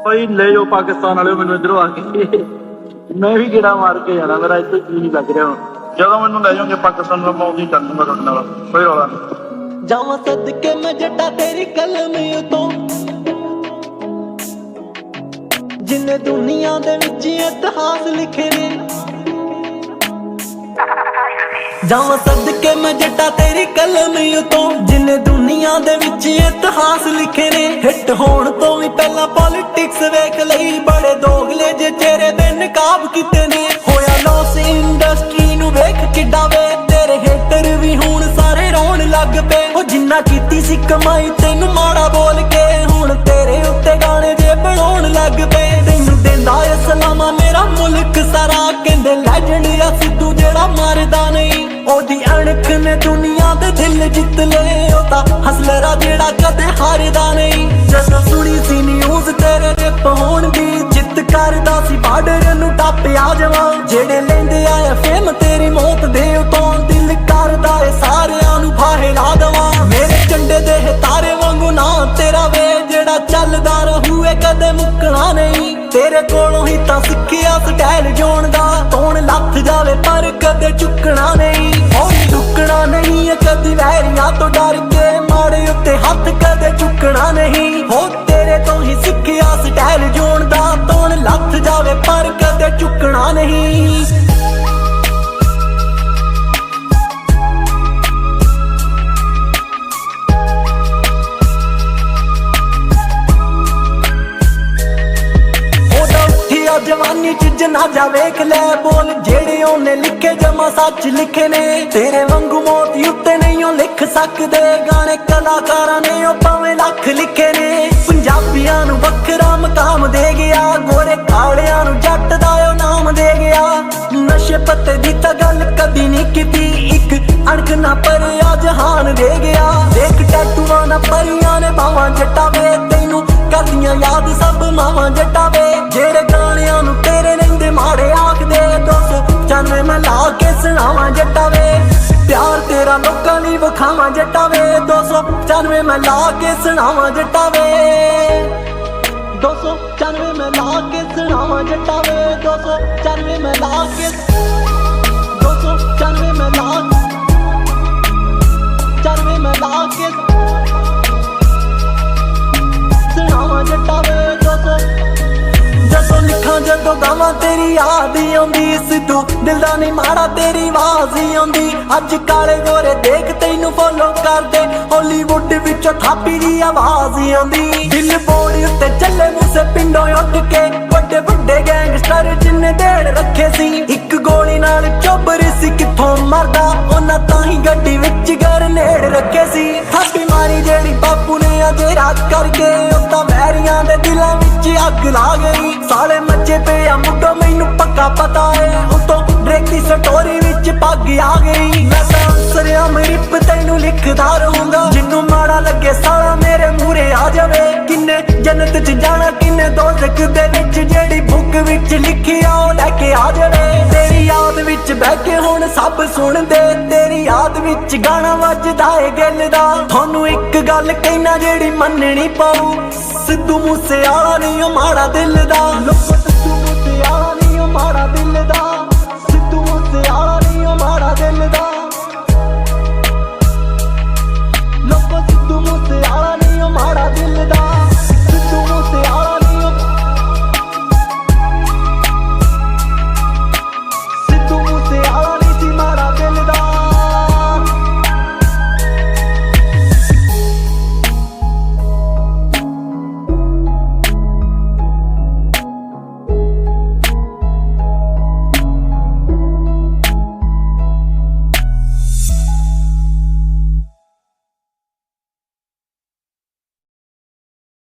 भाई ले जाओ पाकिस्तान वाले मैनू इधरों आके मैं भी गेड़ा मार के जाना मेरा इतने जी नहीं लग रहा हूँ जो मैनू ले जाओगे पाकिस्तान में मैं उदी कर दूंगा रोड नाल कोई रौला नहीं जावा सदके मैं जटा तेरी कलम तो जिन्ने दुनिया दे विच इतिहास लिखे ने जावा सदके मैं जटा तेरी कलम तो जिन्ने दुनिया दे विच इतिहास लिखे ने हिट होण तो भी पहला पॉलिटिक्स वेख लई बड़े दोगले जे चेहरे दे नकाब किते ने होया लॉस इंडस्ट्री नू वेख किड्डा वे तेरे हेटर भी हुण सारे रोण लग पे ओ जिन्ना कीती सी कमाई तैनू माड़ा बोल के हुण तेरे उत्ते गाने जे बनाउण लग पे तैनू देंदा ए सलामा मेरा मुल्क सारा कहंदे लैजेंड आ सिद्धू जेड़ा मरदा नहीं ओदी अणख ने दुनिया दे दिल जित ले ओदा हसलरा जेड़ा कदे हारदा नहीं जदों सुनी सी न्यूज़ तेरे रिप होण दी जित करदा सी बार्डर नू टप्प आ जावां जेड़े लेंदे आए फेम तेरी मौत दे उतों दिल करदा ए सारियां नू फाहे ला दवां मेरे झंडे दे तारे वांगू ना तेरा वे जेड़ा चलदा रहूए कदे मुकना नहीं तेरे कोलों ही तां सिक्खिया स्टाइल जोण दा तोण लथ जावे पर कदे चुकना नहीं चुकना नहीं है कदी वैरियां तो डर के माड़े उत्ते हथ कदे चुकना नहीं हो तेरे तो ही सिक्खिया स्टाइल जोण दा तोण लथ जावे पर कदे चुकना नहीं जवानी च जनाजा वेख ले बोल जेड़े ओने लिखे जमा सच लिखे ने तेरे वांगू मौत उत्ते नहीं लिख सकदे गाने कलाकारां ने ओ भावें लख लिखे ने पंजाबियां नू वखरा मकाम दे गया गोरे कालियां नू जट दा ओ नाम दे गया नशे पत्ते दी तां गल कदी नहीं कीती इक अणख ना पर आ जहान दे गया देख टैटूआं ना परियां ने बावां जट्टा वे तैनू करदियां याद सब मावां जट्टा वे जेड़े गाणियां नू तेरे रहिंदे माड़े आखदे 295 मैं ला के सुणावां जट्टा वे प्यार तेरा लोकां लई वखावां जट्टा वे 295 मैं ला के सुणावां जट्टा वे 295 मैं ला के सुणावां जट्टा वे 295 मैं ला के 295 मैं ला 95 मैं ला के सुणावां जट्टा वे 200 जदों लिखां जदों गावां तेरी याद ही आउंदी सिद्धू दिल दा नहीं माड़ा तेरी आवाज़ ही आउंदी अज काले गोरे देख तैनू फॉलो करदे हॉलीवुड विचों थापी दी आवाज़ ही आउंदी दिल बोर्ड उत्ते चले मूसे पिंडों उठ के बड़े बड़े गैंगस्टर जिन्ने देड़ रखे सी इक गोली नाल चोबर सी कित्थों मरदा उन्हां ताहीं गड्डी विच गरनेड़ रखे सी थापी मारी जेड़ी बापू ने अजे रात करके उतां वैरियां दे दिलां विच अग ला गई साले मचे पे आ मुड्डो मैनू पक्का पता है उतों ड्रेक दी स्टोरी विच पग आ गई मैं सरिया रिप तैनू लिखदा रहूंगा जिन्नू माड़ा लगे साला मेरे मूरे आ जावे किन्ने जन्नत च जाना किन्ने दोज़ख दे विच जेड़ी बुक विच लिखी आ ओ लैके आ जावे तेरी याद विच बैठ के हुण सब सुणदे तेरी याद विच गाना वजदा है दिल दा थानू इक गल कहना जेड़ी मननी पाऊ सिद्धू मूसेआला नहीं ओ माड़ा दिल दा सिद्धू मूसेआला नहीं ओ माड़ा दिल दा